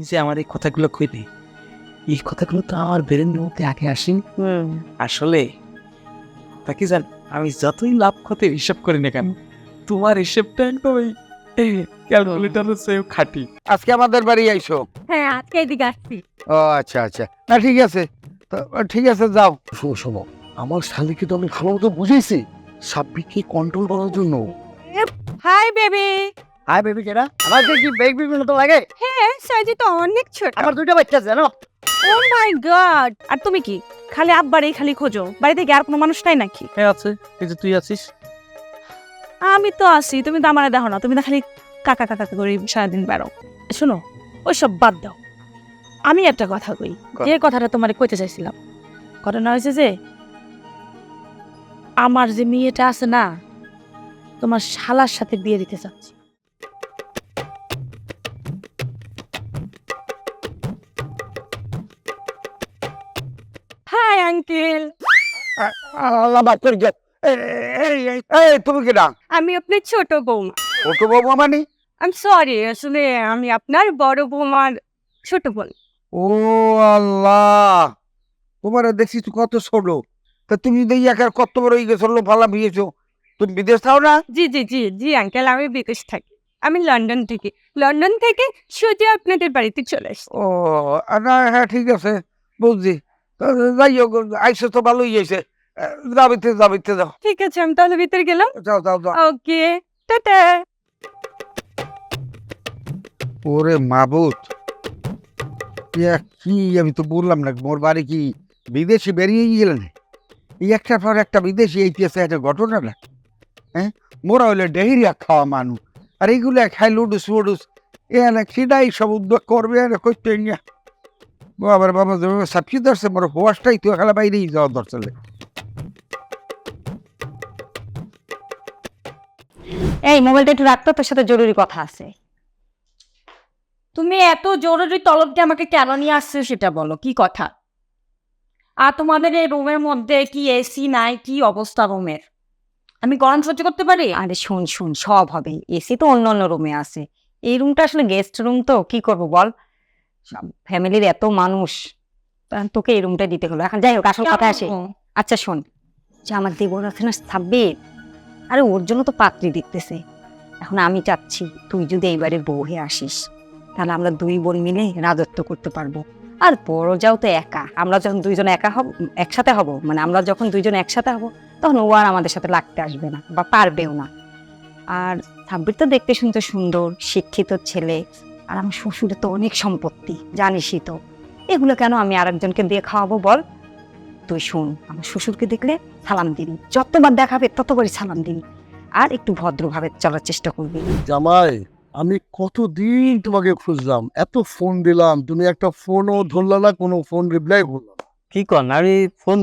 যে আমার এই কথাগুলো কইলে, এই কথাগুলো তো আমার ব্রেনের মধ্যে আগে আসেনি। আসলে তা কি জান, আমি যতই লাভ ক্ষতির হিসাব করি না কেন, তোমার হিসেবটা একদম ক্যালকুলেটারের চেয়েও খাঁটি। আজকে আমাদের বাড়ি আইসো? হ্যাঁ, আজকে এদিকে আসছি। ও আচ্ছা আচ্ছা, না ঠিক আছে, তো ঠিক আছে যাও। শোনো শোনো, আমার শালিকে তো আমি ভালো মতো বুঝেছি সাব্বিককে কন্ট্রোল করার জন্য। Hi baby. হাই বেবি, কেডা? আমার কি বেবি মতো লাগে? হ্যাঁ, সাইজি তো অনেক ছোট। আমার দুইটা বাচ্চা জানো। ও মাই গড। আর তুমি কি খালি আব্বারেই খালি খোঁজো? বাড়িতে কি আর কোনো মানুষ নাই নাকি? হ্যাঁ আছে, এই যে তুই আছিস। আমি তো আছি, তুমি তো আমারে দেখো না। তুমি তো খালি কাকা কাকা করে সারাদিন বেড়াও। শোনো, ওইসব বাদ দাও। আমি একটা কথা কই, যে কথাটা তোমারে কইতে চাইছিলাম। ঘটনা হয়েছে যে আমার যে মেয়েটা আছে না, তোমার শালার সাথে বিয়ে দিতে চাচ্ছি। Hi uncle. আল্লাহ বাদ করে গেল। এই তুমি কেডা? আমি আপনার ছোট বৌমা। ছোট বৌমা মানে? আই এম সরি, আসলে আমি আপনার বড় বৌমার ছোট বোন। ও আল্লাহ, তোমার দেখছি তো কত ছোট। তা তুমি দেখি একার কত বড় হয়ে গেছো, ভালো বিয়েছো। তুমি বিদেশ থাও না? জি জি জি জি আঙ্কেল, আমি বিদেশ থাকি। আমি লন্ডন থেকে সোজা আপনাদের বাড়িতে চলে আসছি। ও না, হ্যাঁ ঠিক আছে, বুঝছি। তা যাই হোক, আইসো তো ভালোই হয়েছে। যাবিতে যাও। ঠিক আছে, আমি তাহলে ভিতরে গেলাম। যাও যাও যাও। ওকে, টাটা। ওরে মাবুত, কি আমি তো বললাম না, মোর বাড়ি কি বিদেশে বেরিয়ে গেলেন? এই একটার পর একটা বিদেশি ইতিহাসে একটা ঘটনা না। হ্যাঁ, মোরা হইলে ডেহিরিয়া খাওয়া মানুষ, আর এইগুলো খাই লুডুস ফুডুস। এখানে খিদাই সব উদ্যোগ করবে, আর করতে না। বাবার বাবা যেভাবে সাপি ধরছে, মোর হোয়াসটাই তো খেলা বাইরেই যাওয়া দরকার। এই মোবাইলটা একটু রাখতো, তোর সাথে জরুরি কথা আছে। তুমি এত জরুরি তলব দিয়ে আমাকে কেন নিয়ে আসছো সেটা বলো, কি কথা? আর তোমাদের এই রুমের মধ্যে কি এসি নাই? কি অবস্থা রুমের? আমি গরম সহ্য করতে পারি? আরে শোন শোন, সব হবে। এসি তো অন্য অন্য রুমে আছে, এই রুমটা আসলে গেস্ট রুম, তো কি করবো বল? সব ফ্যামিলির এত মানুষ, তোকে এই রুমটা দিতে হলো। এখন যাই হোক, আসল কথা আসে। আচ্ছা শোন, যে আমার দেবর আছে না সাব্বির, আরে ওর জন্য তো পাত্রী দেখতেছে। এখন আমি চাচ্ছি তুই যদি এইবারে বউ হয়ে আসিস, তাহলে আমরা দুই বোন মিলে রাজত্ব করতে পারবো। আর বড় যাও তো একা, আমরা যখন দুইজন একসাথে হব, মানে আমরা যখন দুইজন একসাথে হব, তখন ও আর আমাদের সাথে লাগতে আসবে না বা পারবেও না। আর সাব্বির তো দেখতে শুনতে সুন্দর, শিক্ষিত ছেলে, আর আমার শ্বশুরের তো অনেক সম্পত্তি, জানিসই তো। এগুলো কেন আমি আরেকজনকে দিয়ে খাওয়াবো বল? তুই শোন, আমার শ্বশুরকে দেখলে সালাম দিবি, যতবার দেখাবে ততবারই সালাম দিবি, আর একটু ভদ্রভাবে চলার চেষ্টা করবি। জামাই, আমি কতদিন তোমাকে খুঁজলাম, এত ফোন দিলাম, তুমি একটা ফোনও ধরলা না, কোনো ফোন রিপ্লাই করলো না। কি কন, আমি ফোন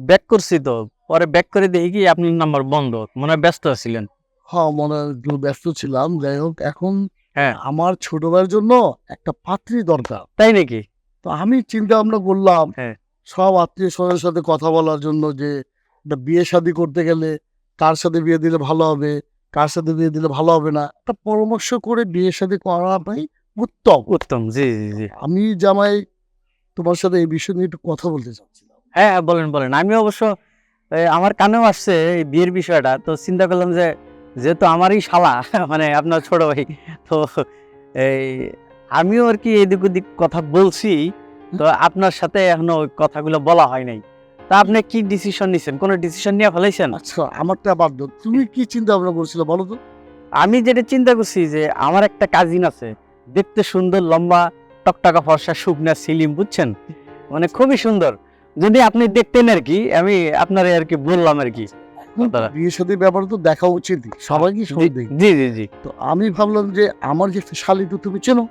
ব্যাক করছি তো, পরে ব্যাক করে দেখি কি আপনার নাম্বার বন্ধ, মনে হয় ব্যস্ত ছিলেন। হ্যাঁ, মনে হয় একটু ব্যস্ত ছিলাম। যাই হোক, এখন হ্যাঁ। আমার ছোট ভাইয়ের জন্য একটা পাত্রী দরকার। তাই নাকি? তো আমি চিন্তা ভাবনা করলাম, হ্যাঁ। সব আত্মীয় স্বজনের সাথে কথা বলার জন্য, যে একটা বিয়ে শাদী করতে গেলে কার সাথে বিয়ে দিলে ভালো হবে, কার সাথে বিয়ে দিলে ভালো হবে না, একটা পরামর্শ করে বিয়ে শাদী করাটাই উত্তম। উত্তম, জি জি জি। আমি জামাই তোমার সাথে এই বিষয় নিয়ে একটু কথা বলতে চাচ্ছিলাম। হ্যাঁ বলেন বলেন। আমি অবশ্য আমার কানেও আসছে এই বিয়ের বিষয়টা, তো চিন্তা করলাম যে যেহেতু আমারই শালা মানে আপনার ছোট ভাই, তো এই আমিও আর কি এদিক ওদিক কথা বলছি, তো আপনার সাথে এখনো ওই কথাগুলো বলা হয় নাই। তা আপনি কি ডিসিশন নিছেন? কোনো ডিসিশন নিয়ে ফেলাইছেন? আচ্ছা, আমারটা বাদ দাও, তুমি কি চিন্তা ভাবনা করছিলে বলো তো? আমি যেটা চিন্তা করছি যে আমার একটা কাজিন আছে, দেখতে সুন্দর, লম্বা, টকটকা ফর্সা, শুকনা সিলিম, বুঝছেন, মানে খুবই সুন্দর। যদি আপনি দেখতেন আর কি, আমি আপনার আর কি বললাম আর কি। বিয়ে শাদীর ব্যাপার তো দেখা উচিত, সবাইকে সব দেখি। জি জি জি। তো আমি ভাবলাম যে আমার যে শালি তো তুমি চেনো,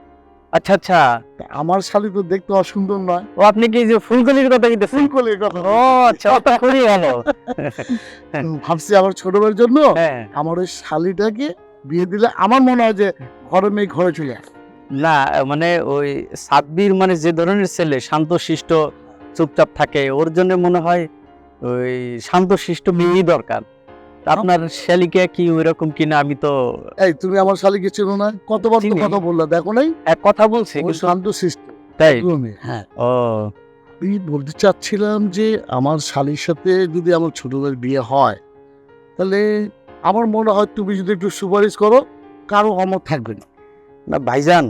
আচ্ছা আচ্ছা। তা আমার শালি তো দেখতে অসুন্দর নয়। ও আপনি কি যে ফুলকলির কথা বলতেছেন? ফুলকলির কথা। ও আচ্ছা, ওটা খুবই ভালো। তো ভাবছি আমার ছোট ভাইয়ের জন্য হ্যাঁ। আমার ওই শালিটাকে বিয়ে দিলে আমার মনে হয় যে ঘরে মেয়ে ঘরে চলে আসে। না মানে ওই সাব্বির মানে যে ধরনের ছেলে, শান্তশিষ্ট, চুপচাপ থাকে, ওর জন্য মনে হয় ওই শান্তশিষ্ট মেয়েই দরকার। আপনার শালিকা কি ওইরকম কিনা আমি তো এই তুমি আমার শালিকে চেনো না, কতবার তো চিনি। কথা বললা, দেখো নাই? এক কথা বলছি ওই কিন্তু শান্ত সিস্টেম। তাই হ্যাঁ, ও আমি বলতে চাচ্ছিলাম যে আমার শালির সাথে যদি আমার ছোট ভাইয়ের বিয়ে হয়, তাহলে আমার মনে হয় তুমি যদি একটু সুপারিশ করো, কারো অমত থাকবে না। না ভাইজান,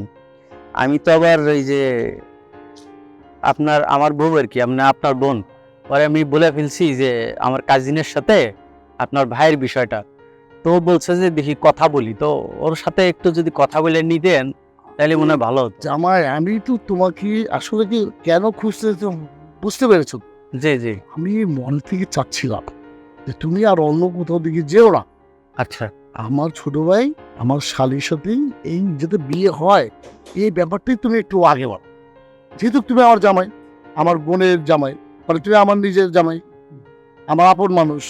আমি তো আবার এই যে আমার বউ আর কি, আপনার বোন, পরে আমি বলে ফেলছি যে আমার কাজিনের সাথে আপনার ভাইয়ের বিষয়টা, তো ও বলছে যে দেখি কথা বলি, তো ওর সাথে একটু যদি কথা বলে নিতেন তাহলে মনে হয় ভালো হতো। জামাই, আমি তো তোমাকে আসলে কি কেন খুঁজতে বুঝতে পেরেছো? জি জি, আমি মন থেকে চাচ্ছিলাম যে তুমি আর অন্য কোথাও দিকে যেও না। আচ্ছা আমার ছোট ভাই আমার শালির সাথে এই যাতে বিয়ে হয়, এই ব্যাপারটাই তুমি একটু আগে বলো। যেহেতু তুমি আমার জামাই, আমার বোনের জামাই, মানে তুমি আমার নিজের জামাই, আমার আপন মানুষ,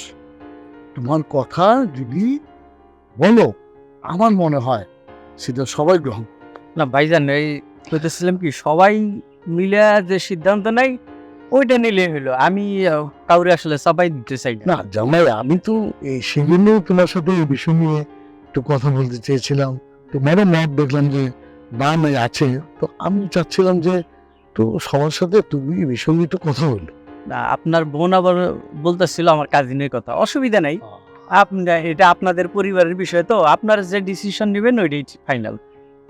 তোমার কথা যদি বলো, আমার মনে হয় সেটা সবাই গ্রহণ করবে। না ভাইজান, এই বলতেছিলাম কি সবাই মিলে যে সিদ্ধান্ত নেই ওইটা নিলে হলো, আমি কাউরে আসলে সবাই দিতে চাই না। না জামাই, আমি তো এই সেজন্য তোমার সাথে এই বিষয় নিয়ে একটু কথা বলতে চেয়েছিলাম। তোমারও মত দেখলাম যে না নাই আছে, তো আমি চাচ্ছিলাম যে তো সবার সাথে তুমি এই বিষয় নিয়ে একটু কথা বললো। না, আপনার বোন আবার বলতেছিল আমার কাজিনের কথা, অসুবিধা নাই, এটা আপনাদের পরিবারের বিষয়, তো আপনার যে ডিসিশন নেবেন ওইটাই ফাইনাল,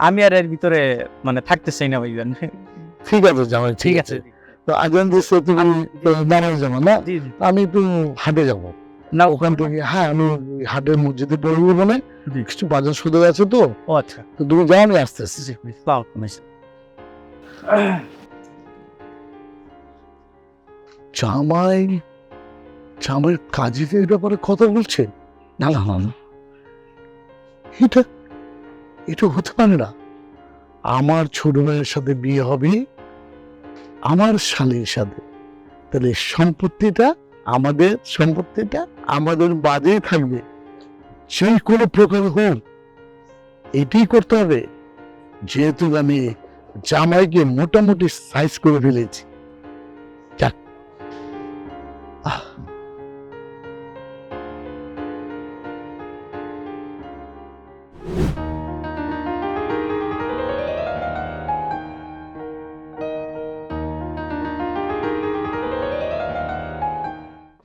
আমি আর এর ভিতরে মানে থাকতে চাই না ভাইজান। ঠিক আছে জামাই, ঠিক আছে। তো আগান দিচ্ছে তুমি নামাজ যাবো না, জি জি। আমি একটু হাটে যাবো না ওখান থেকে। হ্যাঁ, আমি ওই হাটের মসজিদে পড়বো, মানে জি। কিছু বাজার সদাই আছে তো, ও আচ্ছা, তো তুমি যাও, আমি আসতে আসছি। জি আসসালামু আলাইকুম। জামাই জামাইয়ের কাজের ব্যাপারে কথা বলছে? না না না না, এটা এটা হতে পারে না। আমার ছোট ভাইয়ের সাথে বিয়ে হবে আমার শালীর সাথে, তাহলে সম্পত্তিটা আমাদের বাদেই থাকবে, সেই কোনো প্রকার হোক, এটাই করতে হবে। যেহেতু আমি জামাইকে মোটামুটি সাইজ করে ফেলেছি, যাক। আহ,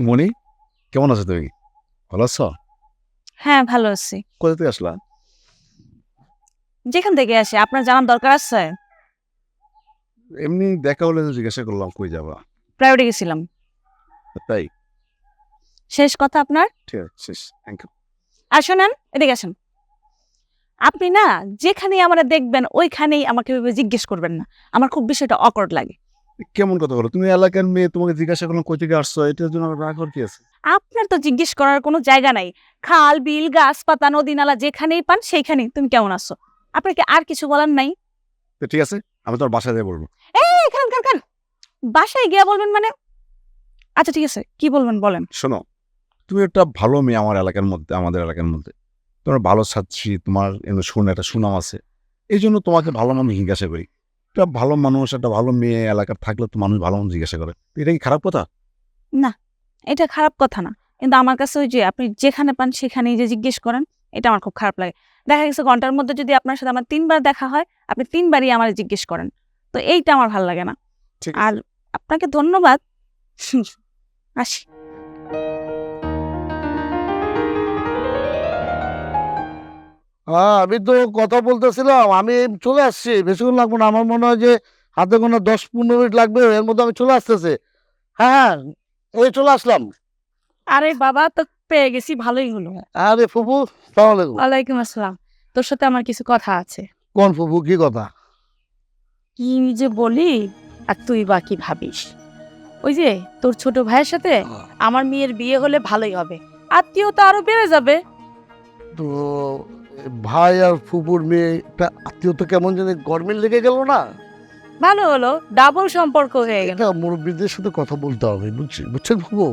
মনি, কেমন আছো তুমি? ভালো আছো? হ্যাঁ ভালো আছি। কোথা থেকে আসলা? যেখান থেকে আসে আপনার জানার দরকার আছে? এমনি দেখা হলে তো জিজ্ঞাসা করলাম কই যাবা। প্রাইভেটে গেছিলাম। তাই? শেষ কথা আপনার। ঠিক আছে, শেষ। Thank you. আর শোনেন, এদিকে আসেন। আপনি না যেখানেই আমরা দেখবেন ওইখানেই আমাকে এভাবে জিজ্ঞেস করবেন না, আমার খুব বিষয়টা অকওয়ার্ড লাগে। কেমন কথা বলো? তুমি এলাকার মেয়ে, তোমাকে জিজ্ঞাসা করলাম কই থেকে আসছো, এটার জন্য আমার রাগ হওয়ার কি আছে? আপনার তো জিজ্ঞেস করার কোনো জায়গা নাই। খাল বিল গাছপাতা নদী নালা যেখানেই পান সেইখানেই তুমি কেমন আছো, আপনার কি আর কিছু বলার নাই? তো ঠিক আছে, আমি তোমার বাসায় যাই বলবো। এই খান বাসায় গিয়া বলবেন মানে? আচ্ছা ঠিক আছে, কি বলবেন বলেন। শোনো, তুমি একটা ভালো মেয়ে আমার এলাকার মধ্যে, আমাদের এলাকার মধ্যে তোমার ভালো ছাত্রী, তোমার একটা সুনাম আছে, এই জন্য তোমাকে ভালো মানুষ জিজ্ঞাসা করি। একটা ভালো মানুষ, একটা ভালো মেয়ে এলাকার থাকলে তো মানুষ ভালো মানুষ জিজ্ঞাসা করে, তো এটা কি খারাপ কথা? এটা খারাপ কথা না, কিন্তু আমার কাছে ওই যে আপনি যেখানে পান সেখানেই যে জিজ্ঞেস করেন, এটা আমার খুব খারাপ লাগে। দেখা গেছে ঘন্টার মধ্যে যদি আপনার সাথে আমার 3 বার দেখা হয়, আপনি 3 বারই আমার জিজ্ঞেস করেন, তো এইটা আমার ভালো লাগে না। ঠিক আর আছে, আপনাকে ধন্যবাদ। আসি। হ্যাঁ, আমি তো কথা বলতেছিলাম, আমি চলে আসছি, বেশিক্ষণ লাগবে না। আমার মনে হয় যে হাতে কোনো 10-15 মিনিট লাগবে, এর মধ্যে আমি চলে আসতেছে। হ্যাঁ, এই চলে আসলাম। আরে বাবা, তো পেয়ে গেছি, ভালোই হলো। আরে ফুপু, সালাম আলাইকুম। ওয়ালাইকুম আসসালাম। তোর সাথে আমার কিছু কথা আছে। কোন ফুপু, কি কথা? কি যে বলি আর তুই বা কি ভাবিস, ওই যে তোর ছোট ভাইয়ের সাথে আমার মেয়ের বিয়ে হলে ভালোই হবে, আত্মীয়তা আরো বেড়ে যাবে। তো ভাই আর ফুপুর মেয়ে একটা আত্মীয়তা কেমন জানি গরমিল লেগে গেল না? ভালো হলো, ডাবল সম্পর্ক হয়ে গেল। এটা মুরব্বীদের সাথে কথা বলতে হবে, বুঝছেন ফুপু?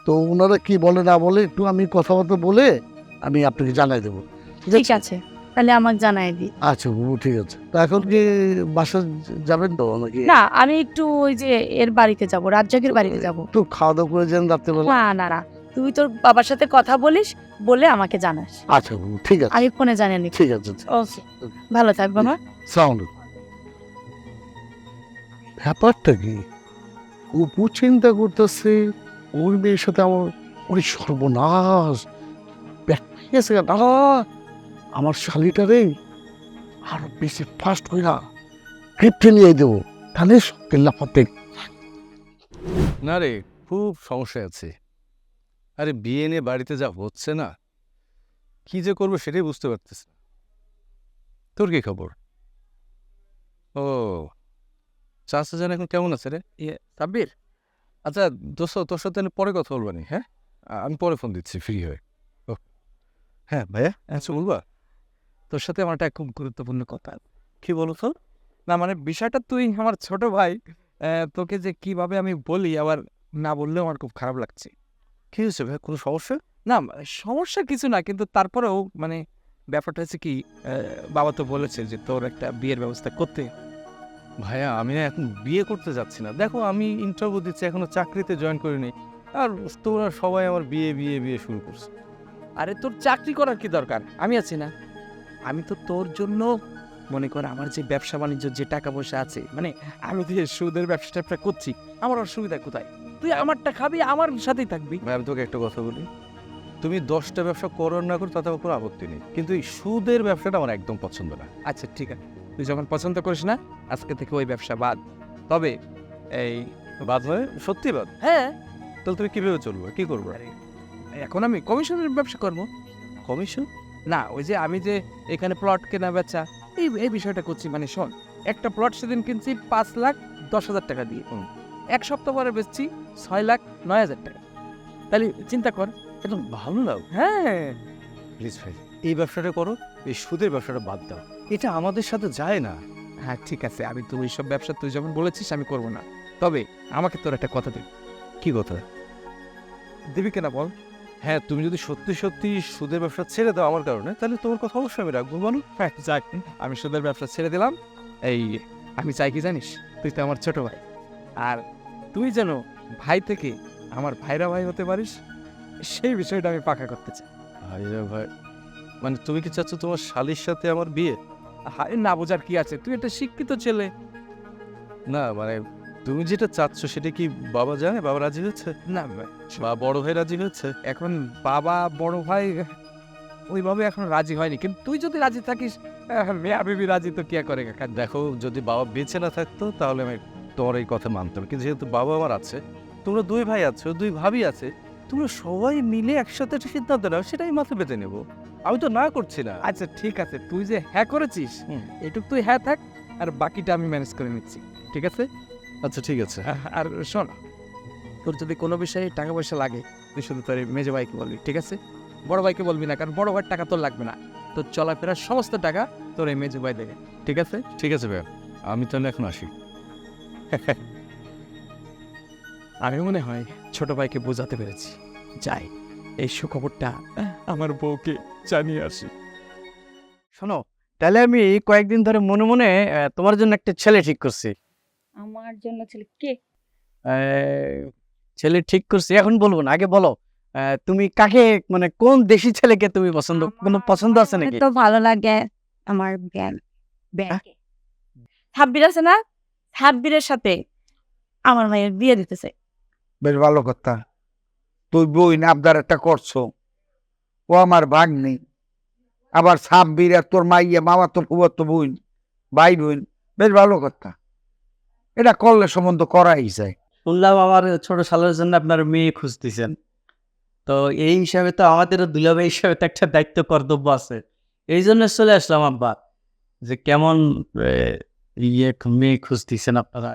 তো ওনারা কি বলে না বলে একটু আমি কথাবার্তা বলে আমি আপনাকে জানাই দেবো। ঠিক আছে, তাহলে আমাকে জানাই দি। আচ্ছা ফুপু, ঠিক আছে। তো এখন কি বাসা যাবেন তো নাকি? না, আমি একটু ওই যে এর বাড়িতে যাব, রাজ্জাকের বাড়িতে যাব। একটু খাওয়া দাওয়া করে যান রাত্রেবেলা। না না না, তুই তোর বাবার সাথে কথা বলিস, বলে আমাকে জানাস। আচ্ছা বৌমা, ঠিক আছে আমি ফোনে জানিয়ে নিব। ঠিক আছে। ওকে, ভালো থাক বাবা। সাউন্ড ব্যাপারটা কি? অপু চিন্তা করতেছে ওই মেয়ের সাথে আমার ওই সর্বনাশ ঠিক আছে না, আমার শালিটারে আরো বেশি ফাস্ট হয়ে না ক্রিপ্টে নিয়ে দেবো, তাহলে লাফাতে। না রে, খুব সমস্যায় আছে। আরে বিয়ে নিয়ে বাড়িতে যা হচ্ছে না, কি যে করবো সেটাই বুঝতে পারতেছি না। তোর কি খবর? ও, চাচা জান এখন কেমন আছে রে? সাব্বির, আচ্ছা দোস্ত, তোর সাথে আমি পরে কথা বলবানি, হ্যাঁ? আমি পরে ফোন দিচ্ছি ফ্রি হয়ে। ও হ্যাঁ ভাইয়া, আচ্ছা বলবা। তোর সাথে আমার একটা খুব গুরুত্বপূর্ণ কথা। কি বলো তো? না মানে বিষয়টা, তুই আমার ছোট ভাই, তোকে যে কিভাবে আমি বলি, আবার না বললেও আমার খুব খারাপ লাগছে। কি হয়েছে ভাই, কোনো সমস্যা? না সমস্যা কিছু না, কিন্তু তারপরেও মানে ব্যাপারটা হচ্ছে কি, বাবা তো বলেছে যে তোর একটা বিয়ের ব্যবস্থা করতে। ভাইয়া আমি না এখন বিয়ে করতে যাচ্ছি না। দেখো আমি ইন্টারভিউ দিচ্ছি, এখনো চাকরিতে জয়েন করিনি, আর তোরা সবাই আমার বিয়ে বিয়ে বিয়ে শুরু করছে। আরে তোর চাকরি করার কি দরকার, আমি আছি না। আমি তো তোর জন্য মনে কর, আমার যে ব্যবসা বাণিজ্য, যে টাকা পয়সা আছে, মানে আমি যে সুদের ব্যবসাটা করছি, আমার অসুবিধা কোথায়? তুই আমারটা খাবি, আমার সাথেই থাকবি। ভাই আমি তোকে একটা কথা বলি, তুমি 10টা ব্যবসা করো না করো তাতে আমার কোনো আপত্তি নেই, কিন্তু এই সুদের ব্যবসাটা আমার একদম পছন্দ না। আচ্ছা ঠিক আছে, তুই যখন পছন্দ করিস না, আজকে থেকে ওই ব্যবসা বাদ। তবে এই বাদ হয়? সত্যি বাদ? হ্যাঁ, তাহলে তুমি কিভাবে চলবো, কি করবো? এখন আমি কমিশনের ব্যবসা করব। কমিশন? না, ওই যে আমি যে এখানে প্লট কেনা বেচা, এই বিষয়টা করছি। মানে শোন, একটা প্লট সেদিন কিনছি 5,10,000 টাকা দিয়ে, এক সপ্তাহ পরে বেচছি 6,09,000 টাকা। তাহলে চিন্তা কর। একদম ভালো লাভ। হ্যাঁ প্লিজ ভাই, এই ব্যবসাটা করো, এই সুদের ব্যবসাটা বাদ দাও, এটা আমাদের সাথে যায় না। হ্যাঁ ঠিক আছে, আমি তো ওইসব ব্যবসা তুই যখন বলেছিস আমি করব না। তবে আমাকে তোর একটা কথা দিবি। কি কথা? দিবি কেনা বল? হ্যাঁ, তুমি যদি সত্যি সত্যি সুদের ব্যবসা ছেড়ে দাও আমার কারণে, তাহলে তোমার কথা অবশ্যই আমি রাখবো। বলো। হ্যাঁ যাক, আমি সুদের ব্যবসা ছেড়ে দিলাম। এই আমি চাই কি জানিস, তুই তো আমার ছোট ভাই, আর তুই যেন ভাই থেকে আমার ভাইরা ভাই হতে পারিস, সেই বিষয়টা আমি পাকা করতে চাই। ভাইরা ভাই মানে তুমি কি চাচ্ছ তোমার শালির সাথে আমার বিয়ে? হায়, না বোঝার কি আছে, তুই একটা শিক্ষিত ছেলে। না মানে তুমি যেটা চাচ্ছ সেটা কি বাবা জানে? বাবা রাজি হয়েছে? না বা বড় ভাই রাজি হয়েছে? এখন বাবা বড় ভাই ওইভাবে এখন রাজি হয়নি, কিন্তু তুই যদি রাজি থাকিস, মেয়া বিবি রাজি তো কে করে কাকা। দেখো, যদি বাবা বেঁচে না থাকতো তাহলে আমি তোমার এই কথা মানতাম, কিন্তু যেহেতু বাবা আমার আছে, তোমরা 2 ভাই আছো, 2 ভাবি আছে, তোমরা সবাই মিলে একসাথে একটা সিদ্ধান্ত নাও, সেটাই মাথা পেতে নেবো। আমি তো না করছি না। আচ্ছা ঠিক আছে, তুই যে হ্যাঁ করেছিস, এটুক তুই হ্যাঁ থাক, আর বাকিটা আমি ম্যানেজ করে নিচ্ছি, ঠিক আছে? আচ্ছা ঠিক আছে। আর শোন, তোর যদি কোনো বিষয়ে টাকা পয়সা লাগে, তুই শুধু তোর মেজো ভাইকে বলবি, ঠিক আছে? বড় ভাইকে বলবি না, কারণ বড় ভাইয়ের টাকা তোর লাগবে না। তোর চলাফেরার সমস্ত টাকা তোর এই মেজো ভাই দেবে, ঠিক আছে? ঠিক আছে ভাই, আমি তাহলে এখন আসি। আমি মনে হয় ছোট ভাইকে বোঝাতে পেরেছি। যাই, এই সুখবরটা আমার বউকে জানিয়ে আসি। শোনো, তাহলে আমি কয়েকদিন ধরে মনে মনে তোমার জন্য একটা ছেলে ঠিক করছি। আমার জন্য ছেলে কে? ছেলে ঠিক করছি, এখন বলবো না, আগে বলো তুমি কাকে, মানে কোন দেশি ছেলেকে তুমি পছন্দ, কোনো পছন্দ আছে নাকি? তো ভালো লাগে আমার ব্যাগ। সাব্বির আছে না, সাব্বিরের সাথে আমার ভাইয়ের বিয়ে দিতেছে। বেশ ভালো কথা। তুই বই আবদার একটা করছো, ও আমার ভাগ নেই, আবার সাব্বির আর তোর মাইয়া মামা তো ফুবর তো বোন, ভাই বোন, বেশ ভালো কথা। এটা করলে সম্বন্ধ করাই যায়। শুনলাম আমার ছোট শালের জন্য আপনার মেয়ে খুঁজতেছেন, তো এই হিসাবে তো আমাদেরও দুলাভাই হিসাবে তো একটা দায়িত্ব কর্তব্য আছে। এই জন্য চলে আসলাম আব্বা, যে কেমন মেয়ে খুঁজতেছেন আপনারা।